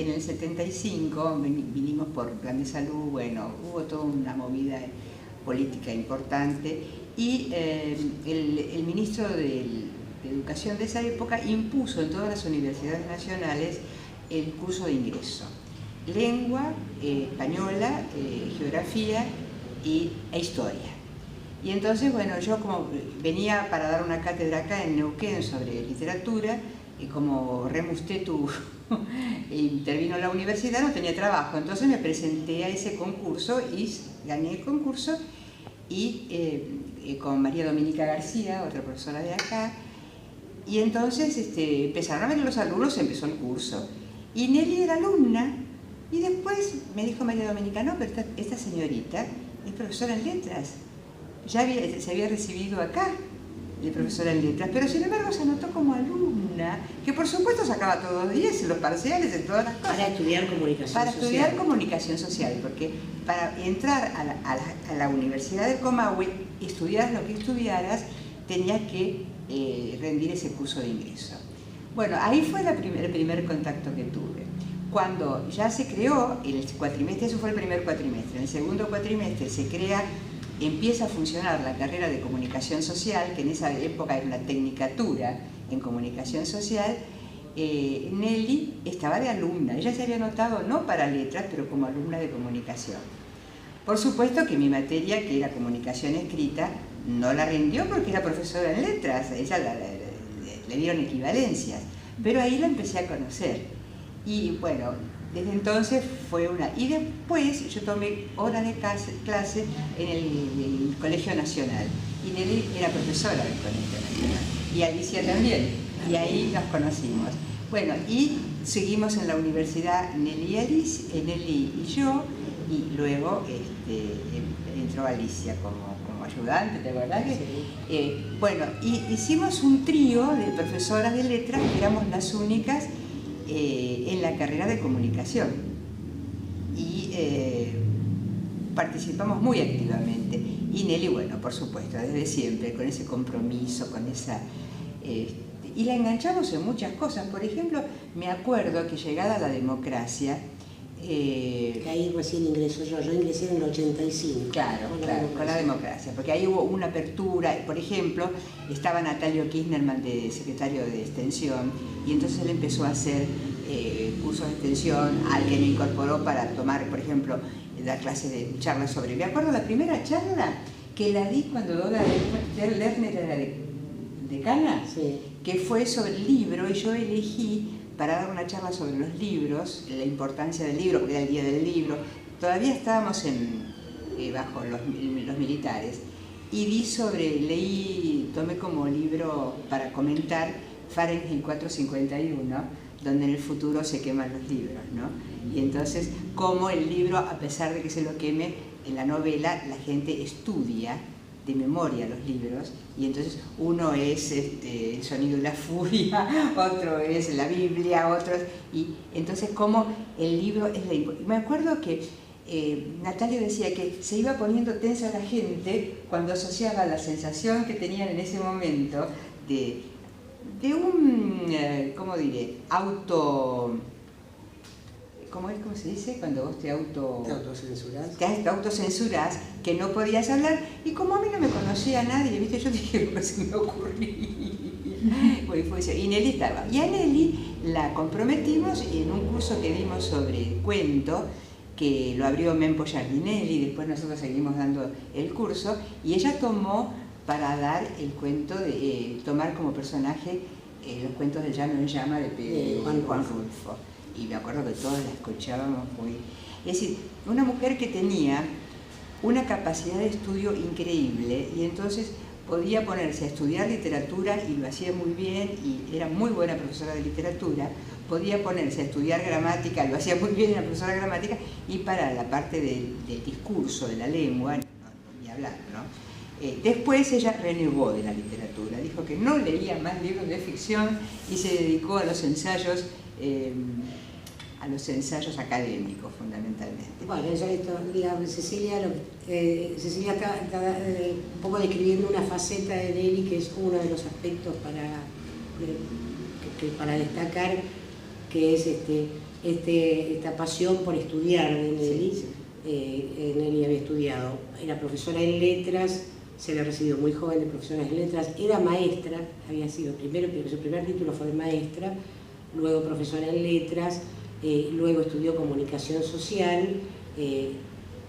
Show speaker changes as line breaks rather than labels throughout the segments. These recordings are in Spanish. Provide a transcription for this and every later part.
en el 75 vinimos por plan de salud, bueno, hubo toda una movida política importante y el ministro de Educación de esa época impuso en todas las universidades nacionales el curso de ingreso. Lengua española, geografía e historia. Y entonces, bueno, yo como venía para dar una cátedra acá en Neuquén sobre literatura, y como Remus Tetu intervino en la universidad, no tenía trabajo. Entonces me presenté a ese concurso y gané el concurso y con María Dominica García, otra profesora de acá, y entonces empezaron a venir los alumnos, empezó el curso. Y Nelly era alumna, y después me dijo María Dominica, no, pero esta señorita es profesora en letras. Se había recibido acá de profesora en letras, pero sin embargo se anotó como alumna, que por supuesto sacaba todos los días en los parciales, en todas las cosas.
Para estudiar comunicación social.
Para estudiar comunicación social, porque para entrar a la Universidad del Comahue, estudiaras lo que estudiaras, tenías que rendir ese curso de ingreso. Bueno, ahí fue el primer contacto que tuve. Cuando ya se creó el cuatrimestre, eso fue el primer cuatrimestre, en el segundo cuatrimestre se crea, empieza a funcionar la carrera de comunicación social, que en esa época era una tecnicatura en comunicación social. Nelly estaba de alumna, ella se había anotado no para letras, pero como alumna de comunicación. Por supuesto que mi materia, que era comunicación escrita, no la rindió porque era profesora en letras, a ella le dieron equivalencias, pero ahí la empecé a conocer. Y bueno, desde entonces fue una... Y después yo tomé horas de clase en el Colegio Nacional. Y Nelly era profesora del Colegio Nacional. Y Alicia también. Y ahí nos conocimos. Bueno, y seguimos en la universidad Nelly y yo. Y luego entró Alicia como ayudante, ¿te acordás? Sí. Bueno, y hicimos un trío de profesoras de letras, que éramos las únicas en la carrera de comunicación y participamos muy activamente y Nelly, bueno, por supuesto, desde siempre, con ese compromiso, con esa... y la enganchamos en muchas cosas. Por ejemplo, me acuerdo que llegada la democracia...
que ahí recién ingresó yo ingresé en el 85.
Claro, con la democracia, porque ahí hubo una apertura. Por ejemplo, estaba Natalio Kirchnerman de secretario de Extensión, y entonces él empezó a hacer cursos de extensión, al que me incorporó para tomar, por ejemplo, la clase de charlas sobre... Me acuerdo la primera charla que la di cuando Dora Lerner era decana, sí, que fue sobre el libro, y yo elegí para dar una charla sobre los libros, la importancia del libro, porque era el día del libro. Todavía estábamos bajo los militares, y tomé como libro para comentar Fahrenheit 451, donde en el futuro se queman los libros, ¿no? Y entonces, como el libro, a pesar de que se lo queme, en la novela la gente estudia de memoria los libros, y entonces uno es El sonido de la furia, otro es la Biblia, otro es... Y entonces como el libro es la... Me acuerdo que Natalia decía que se iba poniendo tensa la gente cuando asociaba la sensación que tenían en ese momento de un, ¿cómo diré? ¿Cómo se dice? Cuando vos te autocensurás. Te autocensurás, que no podías hablar, y como a mí no me conocía nadie, ¿viste? Yo dije lo que se me ocurría. Bueno, fue eso. Y Nelly estaba. Y a Nelly la comprometimos en un curso que dimos sobre cuento, que lo abrió Mempo Giardinelli, y después nosotros seguimos dando el curso, y ella tomó para dar el cuento tomar como personaje los cuentos del Llano en Llama de Juan Rulfo. Y me acuerdo que todos la escuchábamos muy... Es decir, una mujer que tenía una capacidad de estudio increíble, y entonces podía ponerse a estudiar literatura, y lo hacía muy bien, y era muy buena profesora de literatura. Podía ponerse a estudiar gramática, lo hacía muy bien, era profesora de gramática, y para la parte del discurso, de la lengua, no ni hablar, ¿no? Después ella renegó de la literatura, dijo que no leía más libros de ficción y se dedicó a los ensayos académicos, fundamentalmente.
Bueno, digamos, Cecilia está un poco describiendo una faceta de Nelly, que es uno de los aspectos para destacar, que es esta pasión por estudiar de Nelly.
Sí, sí.
Nelly había estudiado, era profesora en letras, se había recibido muy joven de profesora en letras, era maestra, había sido primero, su primer título fue de maestra, luego profesora en letras, luego estudió comunicación social,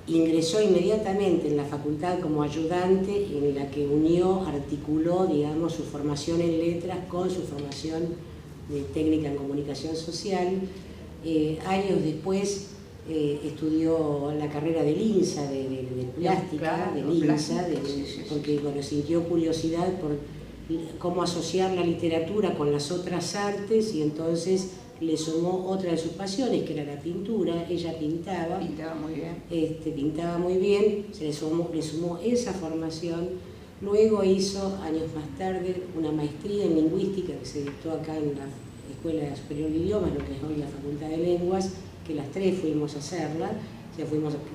ingresó inmediatamente en la facultad como ayudante, en la que articuló, digamos, su formación en letras con su formación de técnica en comunicación social. Años después estudió la carrera del INSA, de plástica, del INSA, porque bueno, sintió curiosidad por cómo asociar la literatura con las otras artes, y entonces le sumó otra de sus pasiones, que era la pintura. Ella pintaba.
Pintaba muy bien.
Pintaba muy bien, le sumó esa formación. Luego hizo, años más tarde, una maestría en lingüística que se dictó acá en la Escuela Superior de Idiomas, lo que es hoy la Facultad de Lenguas, que las tres fuimos a hacerla. O sea,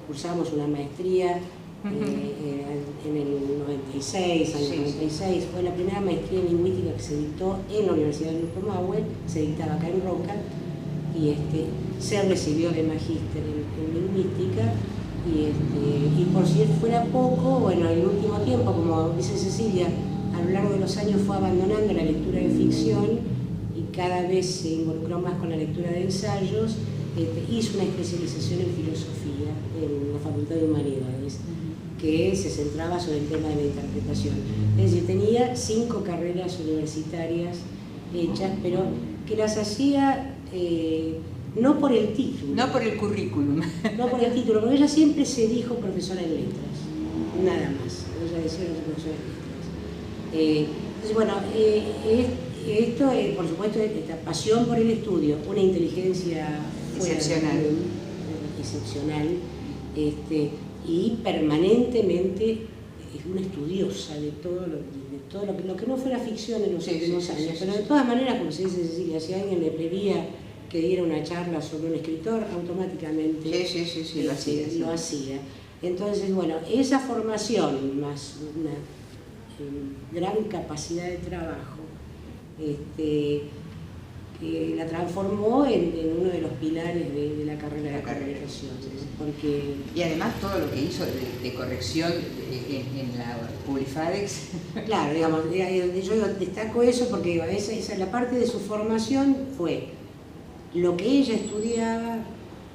cursamos una maestría en el 96, año 96, fue la primera maestría en lingüística que se dictó en la Universidad del Comahue, se dictaba acá en Roca, y se recibió de magíster en lingüística, y por si fuera poco, bueno, en el último tiempo, como dice Cecilia, a lo largo de los años fue abandonando la lectura de ficción y cada vez se involucró más con la lectura de ensayos. Hizo una especialización en filosofía en la Facultad de Humanidades, que se centraba sobre el tema de la interpretación. Es decir, tenía 5 carreras universitarias hechas, pero que las hacía no por el título.
No por el currículum.
No por el título, porque ella siempre se dijo profesora en letras, nada más. Ella decía profesora en letras. Entonces, bueno, esto, por supuesto, esta pasión por el estudio, una inteligencia excepcional, y permanentemente es una estudiosa de todo lo que no fuera ficción en los últimos años. Pero de todas maneras, como se dice Cecilia, si alguien le pedía que diera una charla sobre un escritor, automáticamente lo hacía. Entonces, bueno, esa formación más una gran capacidad de trabajo, que la transformó en uno de los pilares de la carrera de comunicación. Porque...
Y además todo lo que hizo de corrección en la Publifadex.
Claro, digamos, yo destaco eso porque esa la parte de su formación fue lo que ella estudiaba,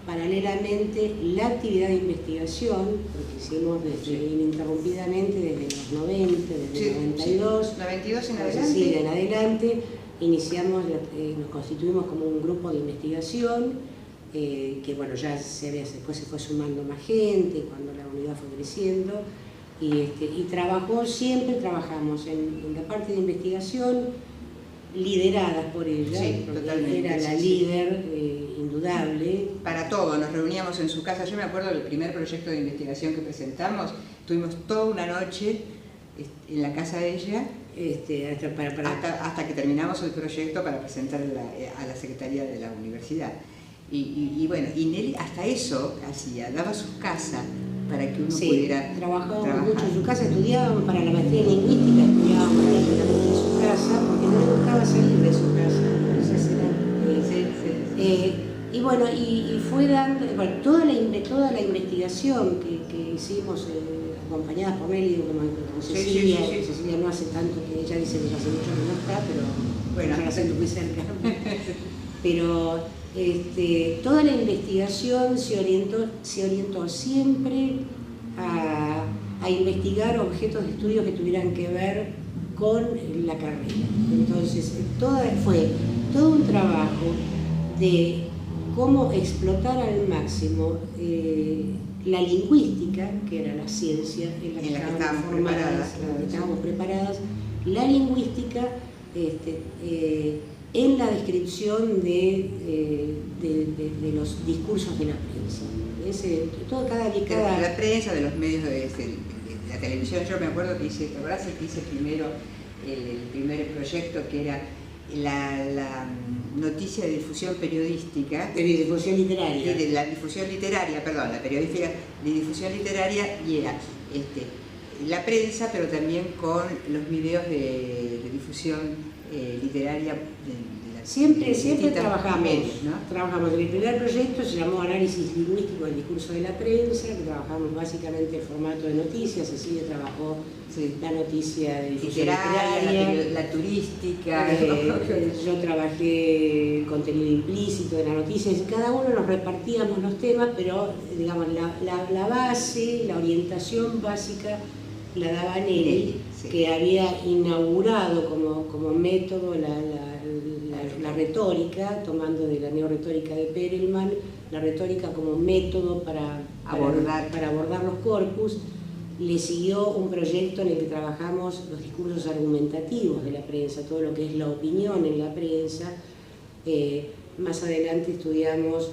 paralelamente la actividad de investigación, porque hicimos ininterrumpidamente desde los 90, desde el 92.
92 en adelante.
Sí, en adelante. Iniciamos, nos constituimos como un grupo de investigación, que bueno, ya después se fue sumando más gente cuando la unidad fue creciendo, y siempre trabajamos en la parte de investigación, lideradas por ella, porque era la líder indudable.
Para todo, nos reuníamos en su casa. Yo me acuerdo del primer proyecto de investigación que presentamos, tuvimos toda una noche en la casa de ella, hasta que terminamos el proyecto para presentar a la Secretaría de la Universidad. Y bueno, y Nelly hasta eso hacía, daba su casa para que uno pudiera
trabajar mucho en su casa. Estudiábamos para la maestría en lingüística, estudiábamos prácticamente en su casa, porque no le gustaba salir de su casa. Y bueno, y fue dando, bueno, toda la investigación que hicimos, acompañadas por Nelly, como Cecilia. Cecilia no hace tanto, que ella dice que hace mucho que no está, pero bueno, yo la siento muy cerca. Pero toda la investigación se orientó siempre a investigar objetos de estudio que tuvieran que ver con la carrera. Entonces, fue todo un trabajo de cómo explotar al máximo la lingüística, que era la ciencia en la que estábamos preparadas, la lingüística en la descripción de los discursos de la prensa.
De la prensa, de los medios de la televisión. Yo me acuerdo que hice primero el primer proyecto, que era la noticia de difusión periodística.
De difusión literaria.
De la difusión literaria, perdón, la periodística de difusión literaria, y era la prensa, pero también con los videos de difusión literaria de la
Siempre trabajamos,
¿no?
trabajamos. El primer proyecto se llamó Análisis Lingüístico del Discurso de la Prensa, que trabajamos básicamente en formato de noticias. Cecilia trabajó la noticia de difusión literaria,
la turística.
Yo trabajé el contenido implícito de la noticia. Cada uno nos repartíamos los temas, pero digamos la base, la orientación básica la daba Nelly, que había inaugurado como método la retórica, tomando de la neorretórica de Perelman, la retórica como método para abordar los corpus. Le siguió un proyecto en el que trabajamos los discursos argumentativos de la prensa, todo lo que es la opinión en la prensa. Más adelante estudiamos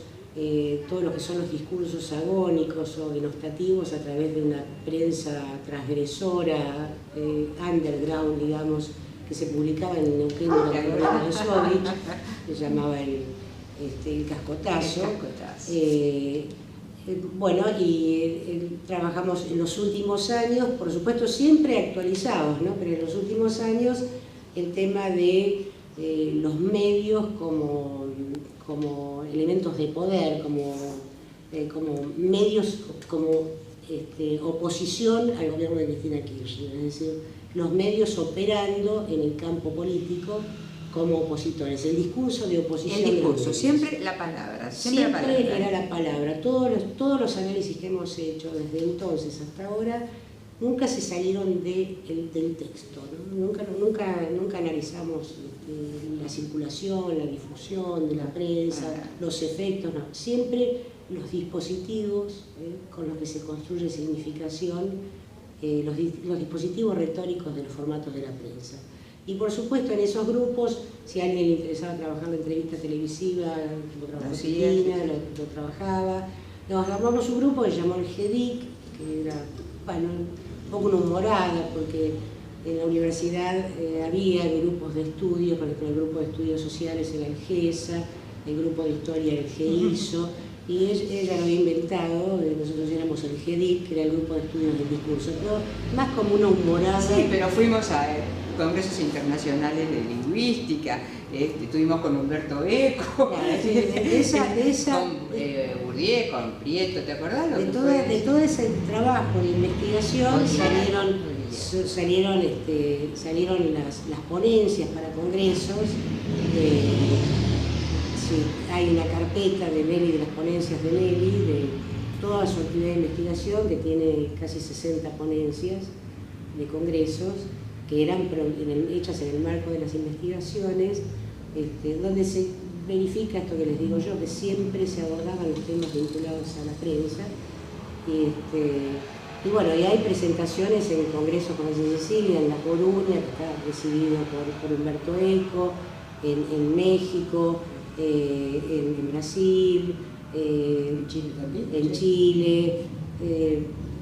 todo lo que son los discursos agónicos o denostativos a través de una prensa transgresora, underground, digamos, que se publicaba en Neuquén durante la guerra de Sovich, se llamaba el cascotazo. Bueno, trabajamos en los últimos años, por supuesto siempre actualizados, ¿no? Pero en los últimos años el tema de los medios como elementos de poder, como medios, como oposición al gobierno de Cristina Kirchner, es decir, los medios operando en el campo político como opositores. El discurso de oposición.
El discurso, siempre la palabra.
Siempre era la palabra. Todos los análisis que hemos hecho desde entonces hasta ahora nunca se salieron del texto, ¿no? Nunca analizamos la circulación, la difusión de la prensa, los efectos, no. Siempre los dispositivos con los que se construye significación, los dispositivos retóricos de los formatos de la prensa. Y por supuesto en esos grupos, si a alguien le interesaba trabajar la entrevista televisiva, lo trabajaba. Nos armamos un grupo que se llamó el GEDIC, que era, bueno, un poco una humorada, porque en la universidad había grupos de estudios, por ejemplo el grupo de estudios sociales era el GESA, el grupo de historia era el GEISO, y ella lo había inventado, nosotros éramos el GEDIC, que era el grupo de estudios del discurso, pero más como una humorada.
Sí, pero fuimos a congresos internacionales de lingüística, estuvimos con Humberto Eco, con Bourdieu, con Prieto, ¿te acordás?
De todo ese trabajo de investigación salieron las ponencias para congresos. Hay una carpeta de Nelly, de las ponencias de Nelly, de toda su actividad de investigación, que tiene casi 60 ponencias de congresos, que eran hechas en el marco de las investigaciones, donde se verifica esto que les digo yo, que siempre se abordaban los temas vinculados a la prensa. Y bueno, y hay presentaciones en el Congreso, como dice Cecilia, en La Coruña, que está recibido por Humberto Eco, en México, en Brasil, en Chile.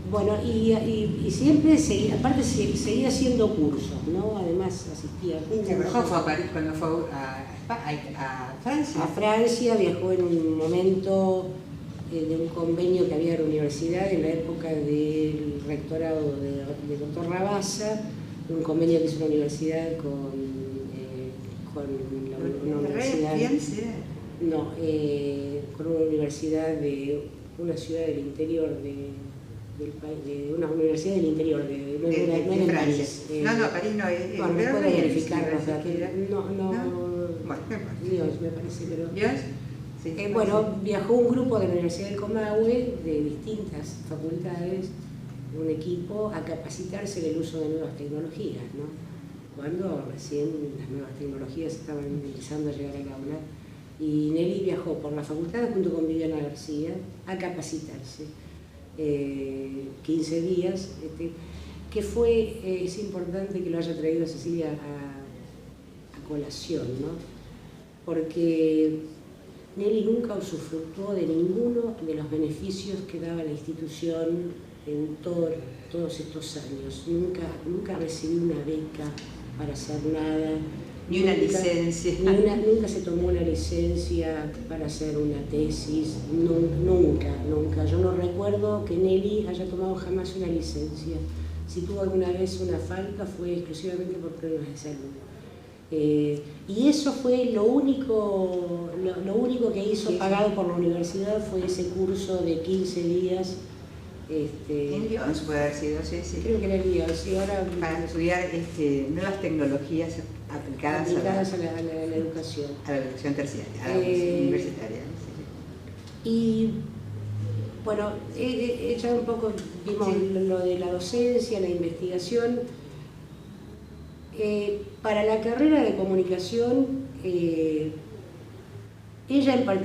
Bueno, y siempre seguía haciendo cursos, ¿no? Además asistía a cursos.
¿Fue a París cuando fue a Francia?
A Francia, viajó en un momento de un convenio que había en la universidad en la época del rectorado de doctor Rabassa, un convenio que hizo la universidad con una universidad. No, con una universidad de una ciudad del interior del país, de una universidad del interior, no era París.
París no es.
Bueno, me puedo verificar los datos. No.
Bueno,
Dios, me parece, pero.
¿Dios? Sí,
bueno, viajó un grupo de la Universidad del Comahue, de distintas facultades, un equipo, a capacitarse en el uso de nuevas tecnologías, ¿no? Cuando recién las nuevas tecnologías estaban empezando a llegar al aula. Y Nelly viajó por la facultad junto con Viviana García a capacitarse. 15 días, que es importante que lo haya traído Cecilia a colación, ¿no? Porque Nelly nunca usufructuó de ninguno de los beneficios que daba la institución en todos estos años. Nunca recibió una beca para hacer nada.
Ni una licencia.
Nunca se tomó una licencia para hacer una tesis, nunca. Yo no recuerdo que Nelly haya tomado jamás una licencia. Si tuvo alguna vez una falta fue exclusivamente por problemas de salud. Y eso fue lo único que hizo, pagado por la universidad, fue ese curso de 15 días.
En Lyons puede haber sido, sí.
Creo que era en Lyons, sí, ahora...
Para estudiar nuevas tecnologías aplicadas
a la educación.
A la educación terciaria, a la universitaria. Sí.
Y bueno, ya un poco vimos lo de la docencia, la investigación. Para la carrera de comunicación, ella en particular